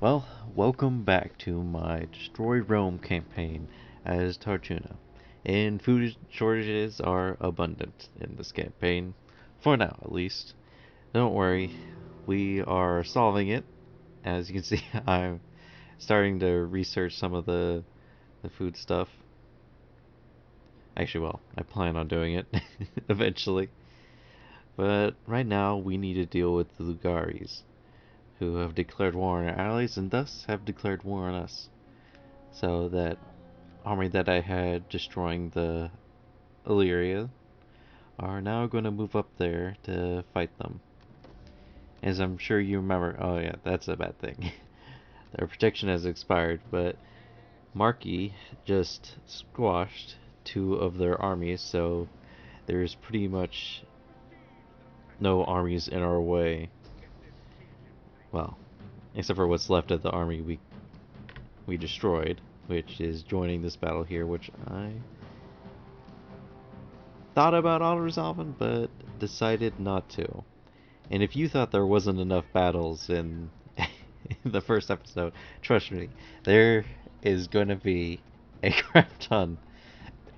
Well, welcome back to my Destroy Rome campaign as Tartuna. And food shortages are abundant in this campaign, for now at least. Don't worry, we are solving it. As you can see, I'm starting to research some of the food stuff. Actually, well, I plan on doing it eventually. But right now, we need to deal with the Lugaris, who have declared war on our allies and thus have declared war on us. So that army that I had destroying the Illyria are now going to move up there to fight them. As I'm sure you remember, oh yeah, that's a bad thing. Their protection has expired, but Marky just squashed two of their armies, so there's pretty much no armies in our way. Well, except for what's left of the army we destroyed, which is joining this battle here, which I thought about auto-resolving, but decided not to. And if you thought there wasn't enough battles in the first episode, trust me, there is going to be a crap ton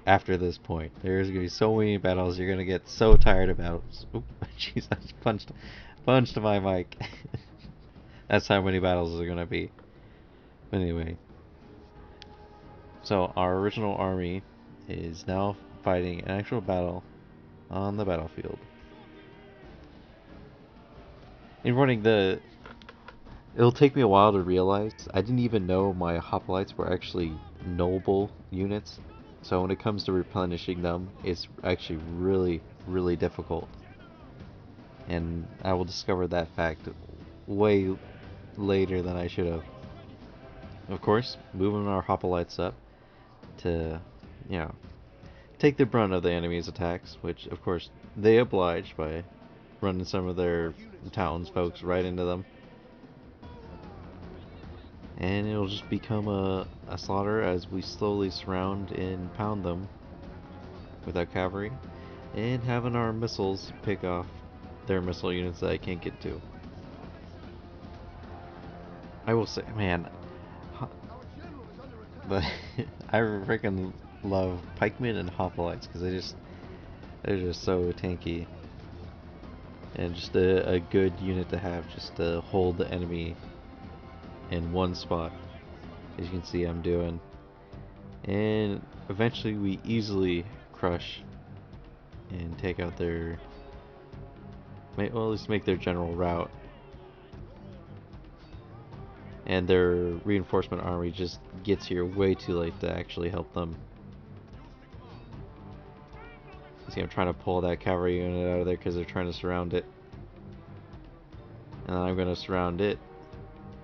after this point. There's going to be so many battles, you're going to get so tired of battles. Oop, jeez, I just punched my mic. That's how many battles there are going to be. But anyway, so our original army is now fighting an actual battle on the battlefield. In running the It'll take me a while to realize I didn't even know my hoplites were actually noble units. So when it comes to replenishing them, it's actually really, really difficult. And I will discover that fact way later than I should have. Of course, moving our hoplites up to, you know, take the brunt of the enemy's attacks, which of course they oblige by running some of their townsfolk right into them. And it'll just become a slaughter as we slowly surround and pound them with our cavalry, and having our missiles pick off their missile units that I can't get to. I will say, man, but I freaking love pikemen and hoplites because they're just so tanky and just a good unit to have just to hold the enemy in one spot, as you can see I'm doing. And eventually we easily crush and take out their, well, at least make their general route. And their reinforcement army just gets here way too late to actually help them. See, I'm trying to pull that cavalry unit out of there because they're trying to surround it. And I'm going to surround it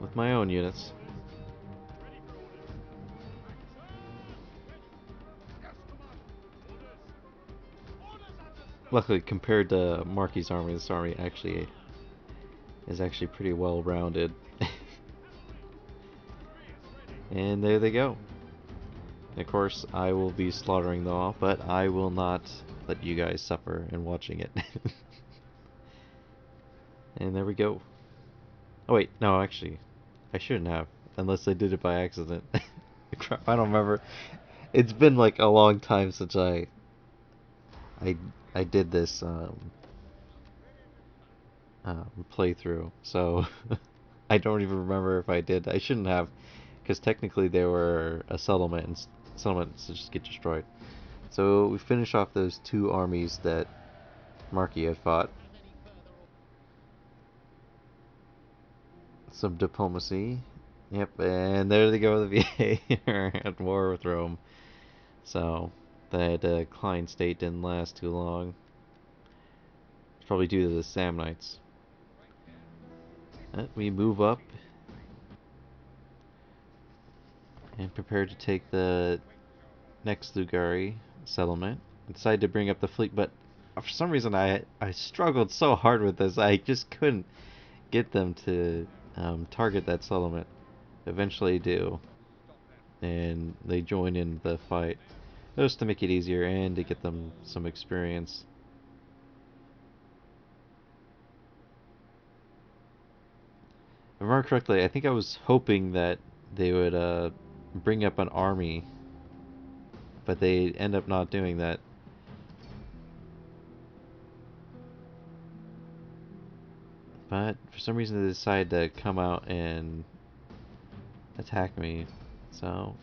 with my own units. Luckily, compared to Marky's army, this army actually is actually pretty well rounded. And there they go. And of course, I will be slaughtering them all, but I will not let you guys suffer in watching it. And there we go. Oh wait, no, actually, I shouldn't have, unless I did it by accident. Crap, I don't remember. It's been like a long time since I I did this playthrough, so I don't even remember if I did. I shouldn't have, because technically they were a settlement, and settlements just get destroyed. So we finish off those two armies that Marky had fought. Some diplomacy. Yep, and there they go. The VA are at war with Rome. So that Klein state didn't last too long. It's probably due to the Samnites. We move up and prepare to take the next Lugari settlement. I decided to bring up the fleet, but for some reason I struggled so hard with this. I just couldn't get them to target that settlement. Eventually do, and they join in the fight just to make it easier and to get them some experience. I remember correctly, I think I was hoping that they would bring up an army, but they end up not doing that. But for some reason they decide to come out and attack me. So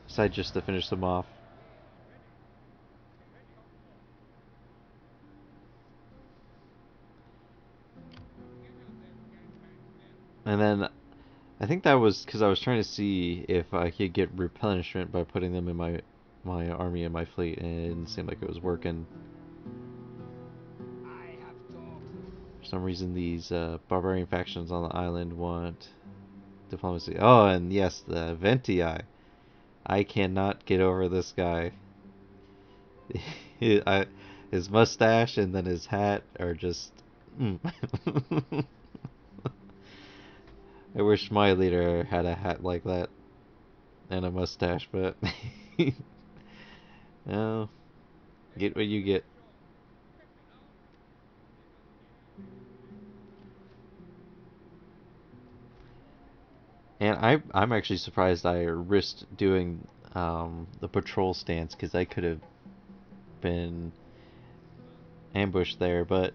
I decide just to finish them off. And then I think that was because I was trying to see if I could get replenishment by putting them in my army and my fleet, and it didn't seem like it was working. For some reason, these barbarian factions on the island want diplomacy. Oh, and yes, the Ventii. I cannot get over this guy. His mustache and then his hat are just. Mm. I wish my leader had a hat like that and a mustache, but no, get what you get. And I'm actually surprised I risked doing the patrol stance because I could have been ambushed there. But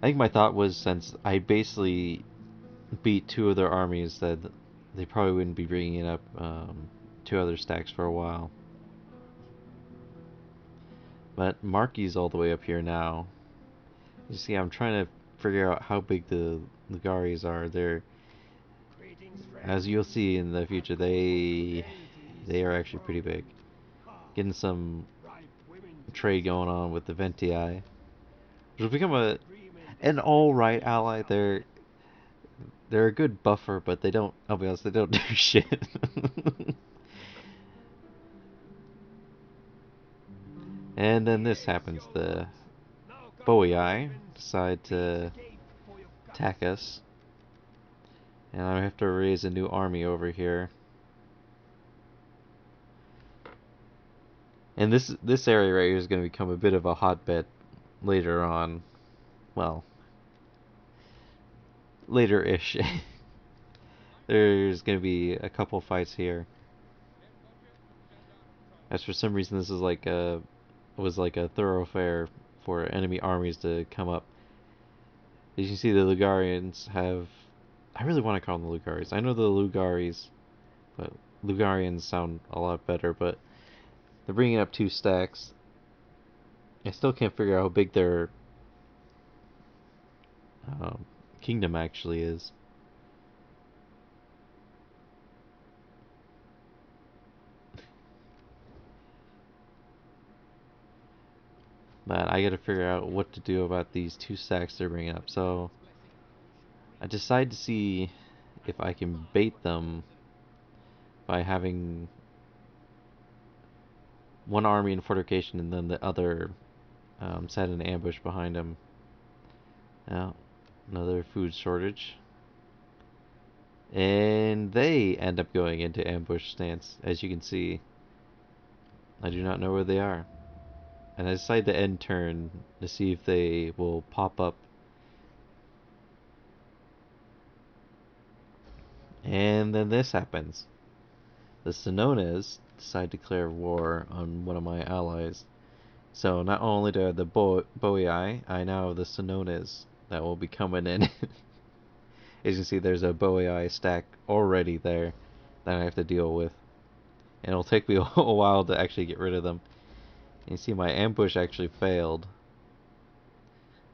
I think my thought was since I basically beat two of their armies, that they probably wouldn't be bringing up two other stacks for a while. But Marky's all the way up here now. You see, I'm trying to figure out how big the Lugaris are. They're, as you'll see in the future, they are actually pretty big. Getting some trade going on with the Ventii, which will become an all right ally. They're a good buffer, but they don't. I'll be honest, they don't do shit. And then this happens. The Boei decide to attack us, and I have to raise a new army over here. And this area right here is going to become a bit of a hotbed later on. Well, later-ish. There's going to be a couple fights here. As for some reason, this is like was like a thoroughfare for enemy armies to come up. As you can see, the Lugarians have. I really want to call them the Lugaris. I know the Lugaris, but Lugarians sound a lot better. But they're bringing up two stacks. I still can't figure out how big their um, kingdom actually is. But I gotta figure out what to do about these two stacks they're bringing up. So I decide to see if I can bait them by having one army in fortification and then the other set an ambush behind them. Now, another food shortage. And they end up going into ambush stance, as you can see. I do not know where they are. And I decide to end turn to see if they will pop up. And then this happens. The Senones decide to declare war on one of my allies. So not only do I have the Boei, I now have the Senones that will be coming in. As you can see, there's a Boei stack already there that I have to deal with. And it'll take me a while to actually get rid of them. And you see my ambush actually failed.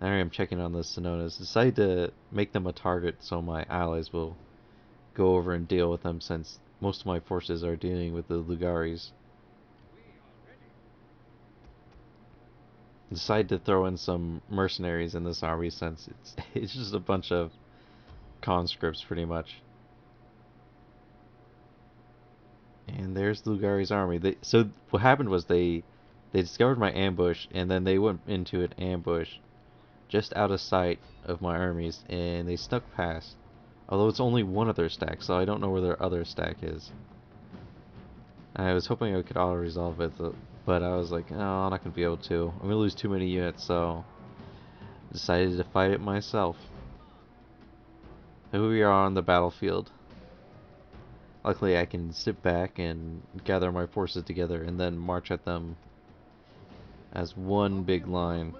Now I'm checking on the Senones. Decided to make them a target so my allies will go over and deal with them since most of my forces are dealing with the Lugaris. Decided to throw in some mercenaries in this army since it's just a bunch of conscripts pretty much. And there's Lugari's army. So what happened was they discovered my ambush and then they went into an ambush just out of sight of my armies and they snuck past. Although it's only one of their stacks, so I don't know where their other stack is. I was hoping I could auto-resolve it, but I was like, no, I'm not going to be able to. I'm going to lose too many units, so I decided to fight it myself. Here we are on the battlefield. Luckily, I can sit back and gather my forces together and then march at them as one big line.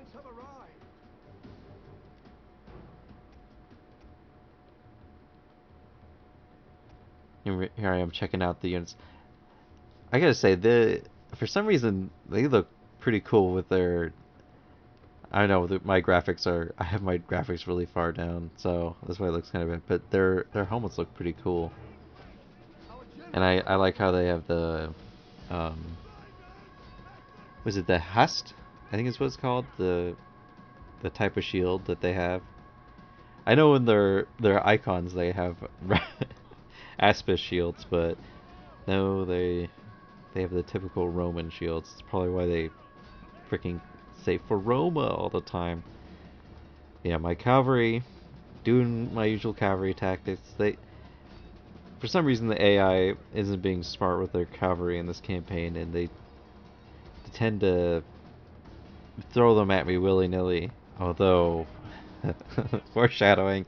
Here I am checking out the units. I gotta say, for some reason they look pretty cool with their. I know that my graphics are. I have my graphics really far down, so that's why it looks kind of bad. But their helmets look pretty cool, and I like how they have the. Um, was it the Hust? I think it's what it's called. The type of shield that they have. I know in their icons they have Aspis shields, but no, they have the typical Roman shields. It's probably why they freaking say for Roma all the time. Yeah, my cavalry, doing my usual cavalry tactics. For some reason, the AI isn't being smart with their cavalry in this campaign, and they tend to throw them at me willy-nilly. Although, foreshadowing,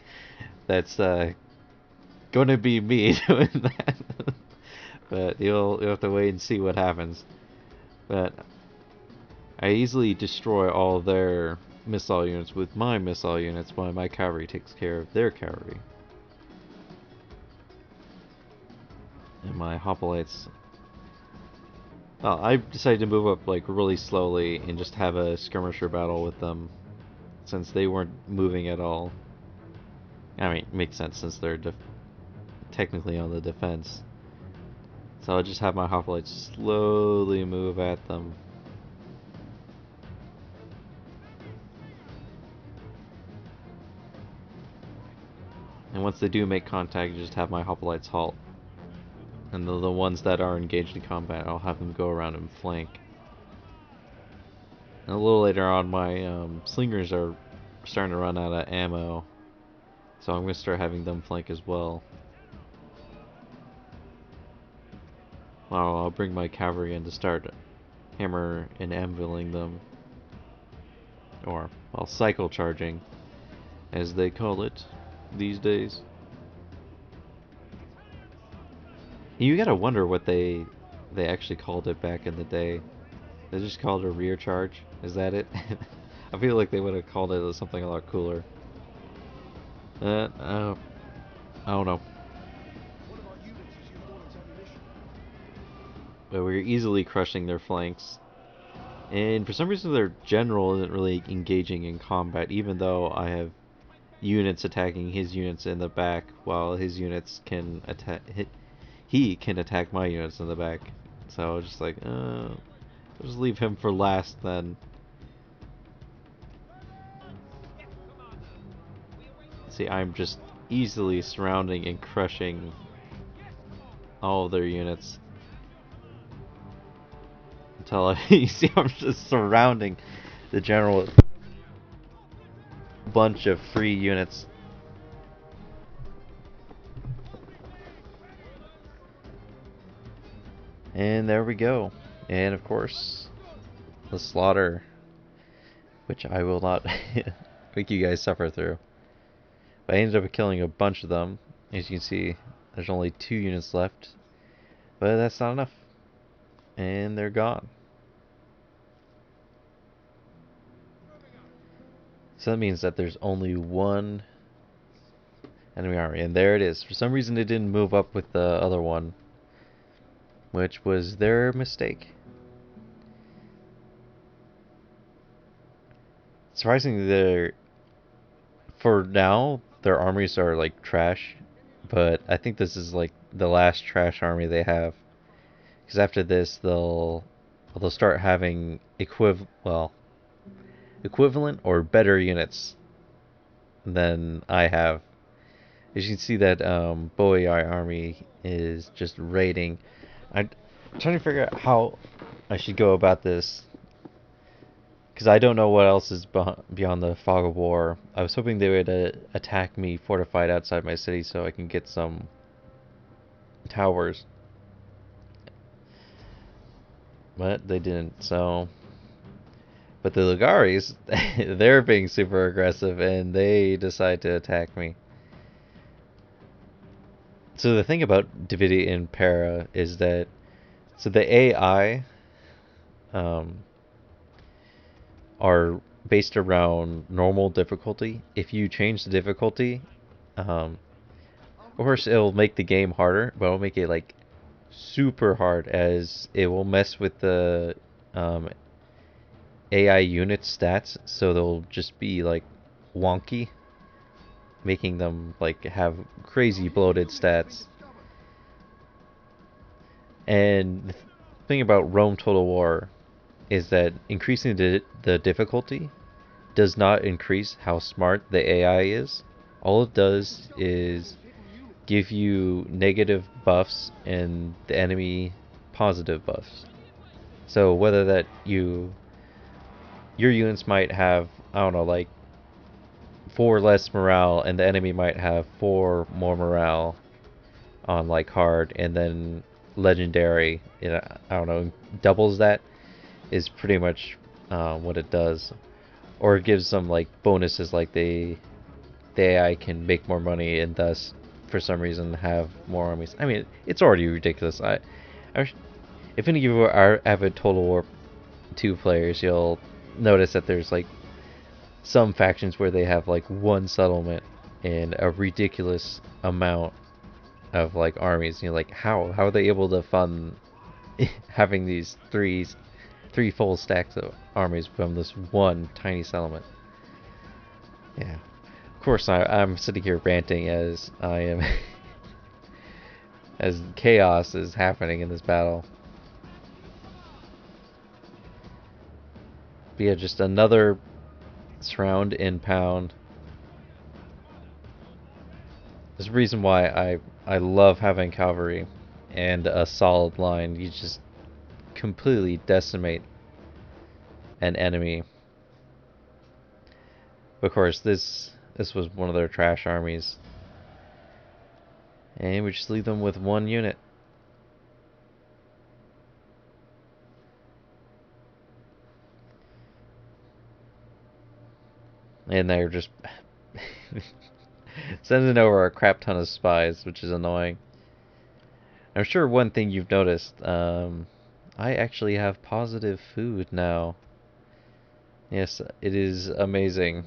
that's going to be me doing that. But you'll have to wait and see what happens. But I easily destroy all their missile units with my missile units while my cavalry takes care of their cavalry. And my hoplites. Well, I decided to move up like really slowly and just have a skirmisher battle with them, since they weren't moving at all. I mean, it makes sense since they're technically on the defense. So I'll just have my hoplites slowly move at them. And once they do make contact, just have my hoplites halt. And the ones that are engaged in combat, I'll have them go around and flank. And a little later on, my slingers are starting to run out of ammo, so I'm going to start having them flank as well. Well, I'll bring my cavalry in to start hammer and anviling them. Or, well, cycle charging, as they call it these days. You gotta wonder what they actually called it back in the day. They just called it a rear charge. Is that it? I feel like they would have called it something a lot cooler. I don't know. But we're easily crushing their flanks. And for some reason their general isn't really engaging in combat, even though I have units attacking his units in the back, while his units can attack. He can attack my units in the back. So just like, I'll just leave him for last then. See, I'm just easily surrounding and crushing all of their units. Until you see, I'm just surrounding the general with a bunch of free units. And there we go. And of course, the slaughter, which I will not make you guys suffer through. But I ended up killing a bunch of them. As you can see, there's only 2 units left. But that's not enough. And they're gone. So that means that there's only one enemy army. And there it is. For some reason it didn't move up with the other one, which was their mistake. Surprisingly, for now, their armies are like trash. But I think this is like the last trash army they have. Because after this, they'll start having equivalent or better units than I have. As you can see, that Boei army is just raiding. I'm trying to figure out how I should go about this, because I don't know what else is beyond the fog of war. I was hoping they would attack me fortified outside my city so I can get some towers. But they didn't, so... But the Lugaris, they're being super aggressive, and they decide to attack me. So the thing about Divinity and Para is that so the AI um, are based around normal difficulty. If you change the difficulty, um, of course it'll make the game harder, but it'll make it like super hard as it will mess with the um, AI unit stats, so they'll just be like wonky, making them like have crazy bloated stats. And the thing about Rome Total War is that increasing the difficulty does not increase how smart the AI is. All it does is give you negative buffs and the enemy positive buffs. So whether that your units might have, I don't know, like 4 less morale and the enemy might have 4 more morale on like hard, and then legendary, I don't know, doubles that is pretty much what it does. Or it gives them like bonuses, like the AI can make more money and thus for some reason have more armies. I mean, it's already ridiculous. If any of you are avid Total War 2 players, you'll notice that there's like some factions where they have like one settlement and a ridiculous amount of like armies. And you're like, how are they able to fund having these three full stacks of armies from this one tiny settlement? Yeah. Of course, I'm sitting here ranting as I am as chaos is happening in this battle. But yeah, just another surround and pound. There's a reason why I love having cavalry and a solid line. You just completely decimate an enemy. Of course, this was one of their trash armies, and we just leave them with one unit. And they're just sending over a crap ton of spies, which is annoying. I'm sure one thing you've noticed, I actually have positive food now. Yes, it is amazing.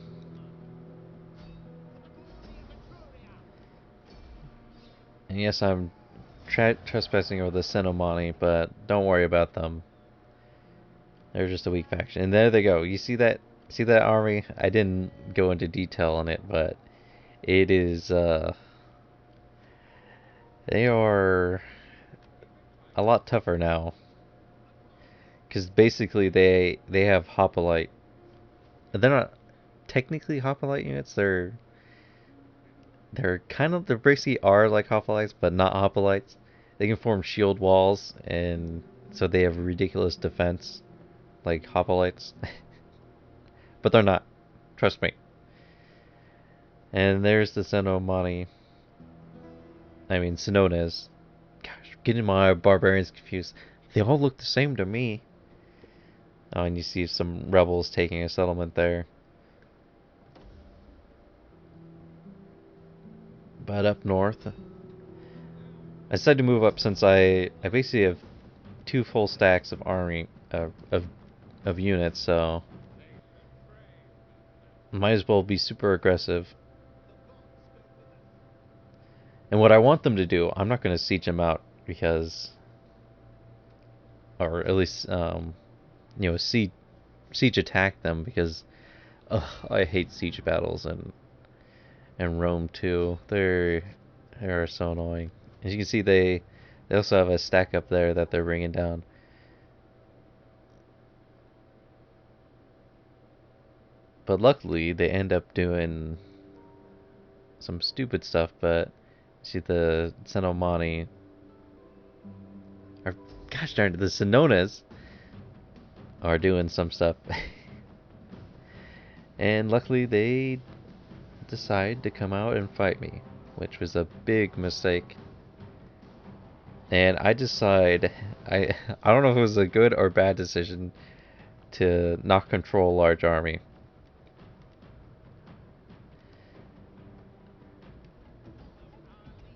And yes, I'm trespassing over the Senomani, but don't worry about them. They're just a weak faction. And there they go. You see that? See that army? I didn't go into detail on it, but it is. They are a lot tougher now, because basically they have hoplite. They're not technically hoplite units. They're kind of, they basically are like hoplites, but not hoplites. They can form shield walls, and so they have ridiculous defense, like hoplites. But they're not. Trust me. And there's the Senomani. I mean, Senones. Gosh, getting my barbarians confused. They all look the same to me. Oh, and you see some rebels taking a settlement there. But up north, I decided to move up since I basically have 2 full stacks of army of units, so might as well be super aggressive. And what I want them to do, I'm not going to siege them out because, or at least siege attack them because, I hate siege battles and Rome too. They're so annoying. As you can see, they also have a stack up there that they're bringing down. But luckily, they end up doing some stupid stuff. But see, the Senomani, or gosh darn it, the Senones are doing some stuff. And luckily, they decide to come out and fight me, which was a big mistake. And I don't know if it was a good or bad decision to not control a large army.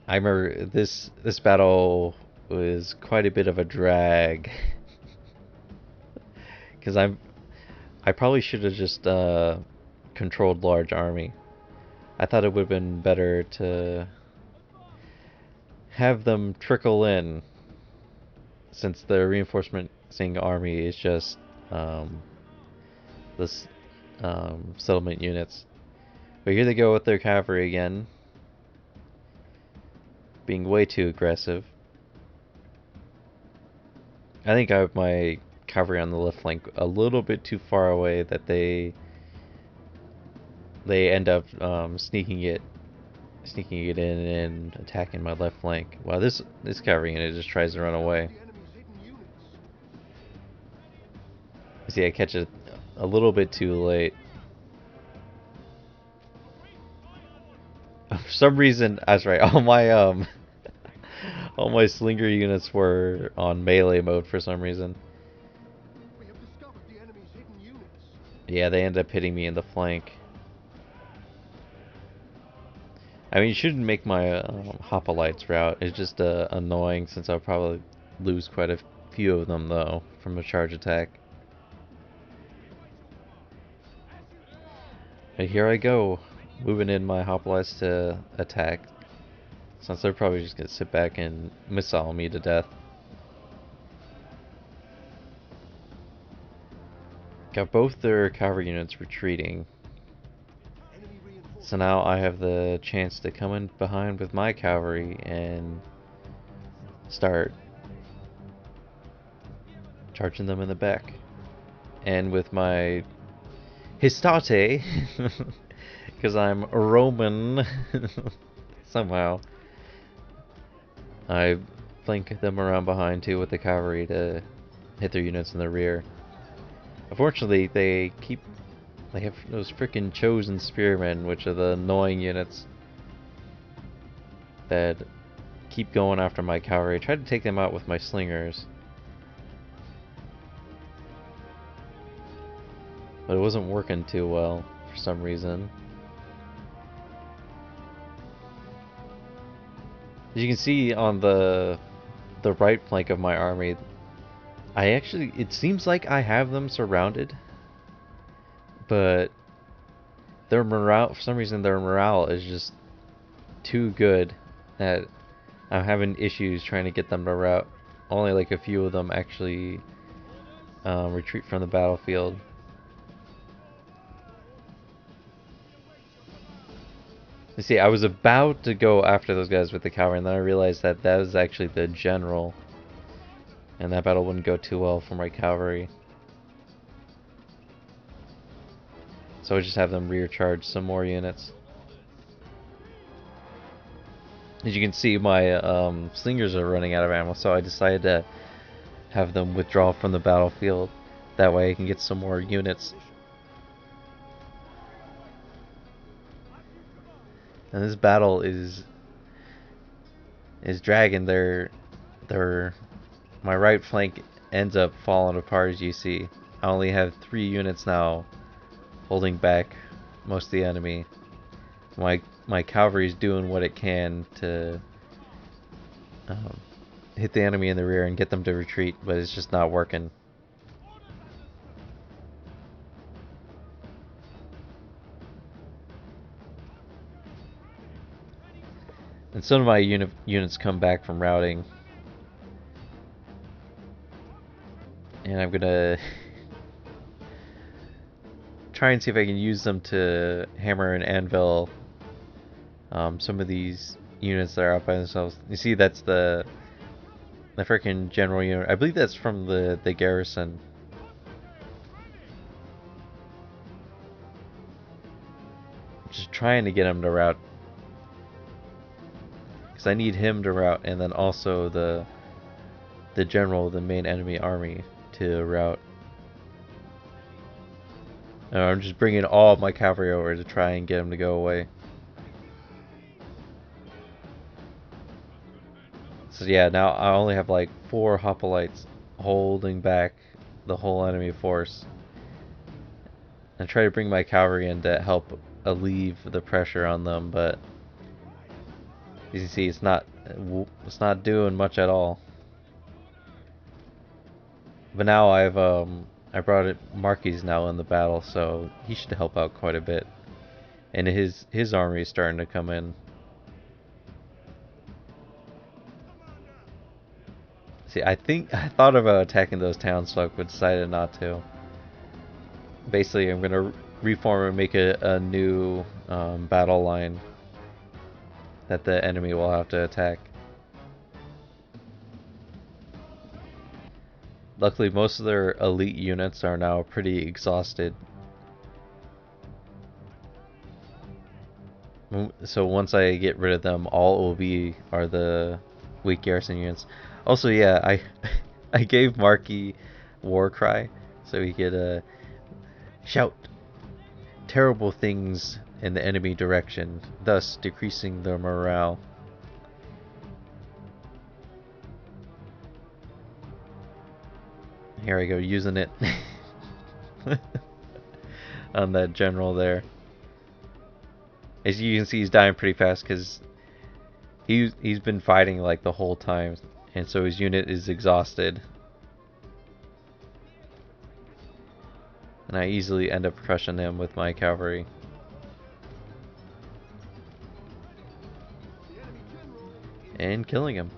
I remember this battle was quite a bit of a drag because I probably should have just controlled large army. I thought it would have been better to have them trickle in since the reinforcing army is just um, this settlement units. But here they go with their cavalry again, being way too aggressive. I think I have my cavalry on the left flank a little bit too far away that they end up sneaking it in and attacking my left flank. Wow, this cavalry unit just tries to run away. See, I catch it a little bit too late. For some reason, that's right. All my slinger units were on melee mode for some reason. Yeah, they ended up hitting me in the flank. I mean, you shouldn't make my hoplites route. It's just annoying since I'll probably lose quite a few of them though from a charge attack. But here I go, moving in my hoplites to attack. Since they're probably just gonna sit back and missile me to death. Got both their cavalry units retreating. So now I have the chance to come in behind with my cavalry and start charging them in the back. And with my Histate, because I'm Roman, somehow, I flank them around behind too with the cavalry to hit their units in the rear. Unfortunately, they have those freaking chosen spearmen, which are the annoying units that keep going after my cavalry. I tried to take them out with my slingers, but it wasn't working too well for some reason. As you can see on the right flank of my army, it seems like I have them surrounded, but their morale, for some reason their morale is just too good that I'm having issues trying to get them to rout. Only like a few of them actually retreat from the battlefield. You see, I was about to go after those guys with the cavalry, and then I realized that that was actually the general, and that battle wouldn't go too well for my cavalry. So I just have them rear charge some more units. As you can see, my slingers are running out of ammo, so I decided to have them withdraw from the battlefield. That way I can get some more units. And this battle is dragging. My right flank ends up falling apart, as you see. I only have 3 units now holding back most of the enemy. My cavalry is doing what it can to hit the enemy in the rear and get them to retreat, but it's just not working. And some of my units come back from routing, and I'm gonna try and see if I can use them to hammer and anvil some of these units that are out by themselves. You see, that's the freaking general unit. I believe that's from the garrison. Just trying to get him to rout, because I need him to rout, and then also the general, the main enemy army, to rout. I'm just bringing all of my cavalry over to try and get him to go away. So yeah, now I only have like 4 hoplites holding back the whole enemy force. I try to bring my cavalry in to help alleviate the pressure on them, but As you see, it's not doing much at all. But now I brought it Marky's now in the battle, so he should help out quite a bit. And his army is starting to come in. See, I think I thought about attacking those townsfolk, but decided not to. Basically, I'm gonna reform and make a new battle line that the enemy will have to attack. Luckily, most of their elite units are now pretty exhausted. So once I get rid of them, all it will be are the weak garrison units. Also, yeah, I I gave Marky war cry so he could shout terrible things in the enemy direction, thus decreasing their morale. Here I go, using it on that general there. As you can see, he's dying pretty fast because he's been fighting like the whole time, and so his unit is exhausted. And I easily end up crushing him with my cavalry. And killing him.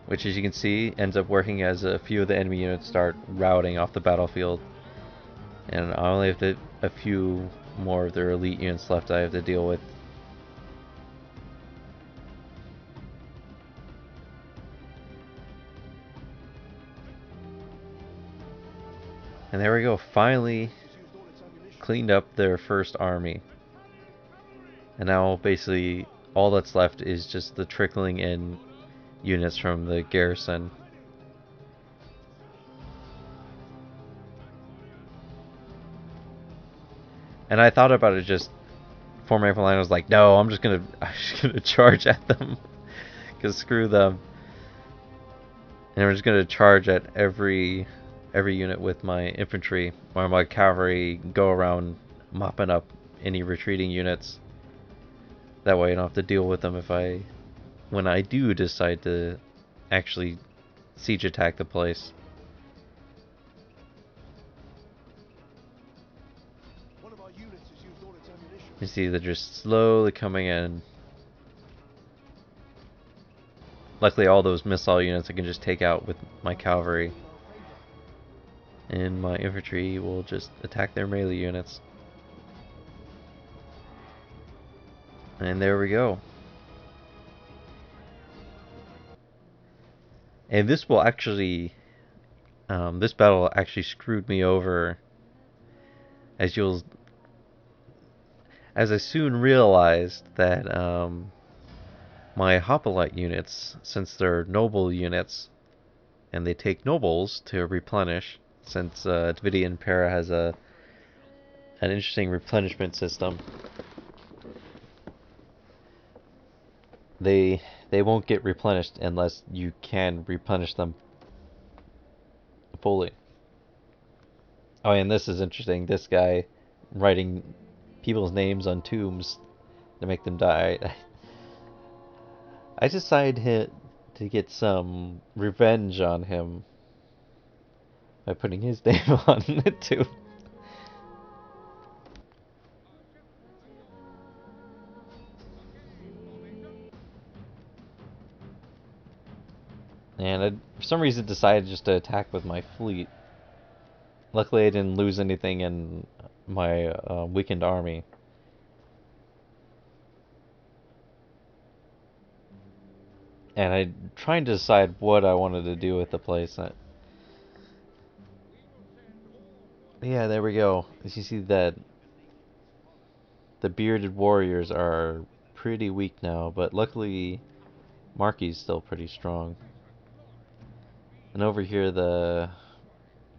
Which, as you can see, ends up working as a few of the enemy units start routing off the battlefield. And I only have a few more of their elite units left I have to deal with. And there we go, finally cleaned up their first army. And now basically all that's left is just the trickling in units from the garrison. And I thought about it just for my line. I was like, no, I'm just gonna charge at them, cause screw them. And I'm just gonna charge at every unit with my infantry, while my cavalry go around mopping up any retreating units. That way I don't have to deal with them when I do decide to actually siege attack the place. You see, they're just slowly coming in. Luckily, all those missile units I can just take out with my cavalry. And my infantry will just attack their melee units. And there we go. And this will actually... this battle actually screwed me over. As I soon realized that my hoplite units, since they're noble units, and they take nobles to replenish, since Davidian Para has an interesting replenishment system, they won't get replenished unless you can replenish them fully. Oh, and this is interesting. This guy writing people's names on tombs to make them die. I decided to get some revenge on him by putting his name on it too. And I, for some reason, decided just to attack with my fleet. Luckily, I didn't lose anything in my weakened army. And I'm trying to decide what I wanted to do with the place. Yeah, there we go. As you see that the bearded warriors are pretty weak now, but luckily Marky's still pretty strong. And over here the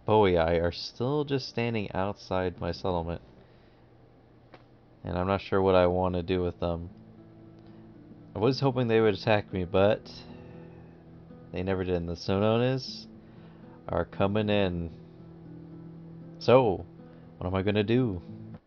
Boei are still just standing outside my settlement. And I'm not sure what I want to do with them. I was hoping they would attack me, but they never did. And the Sononas are coming in. So, what am I gonna do?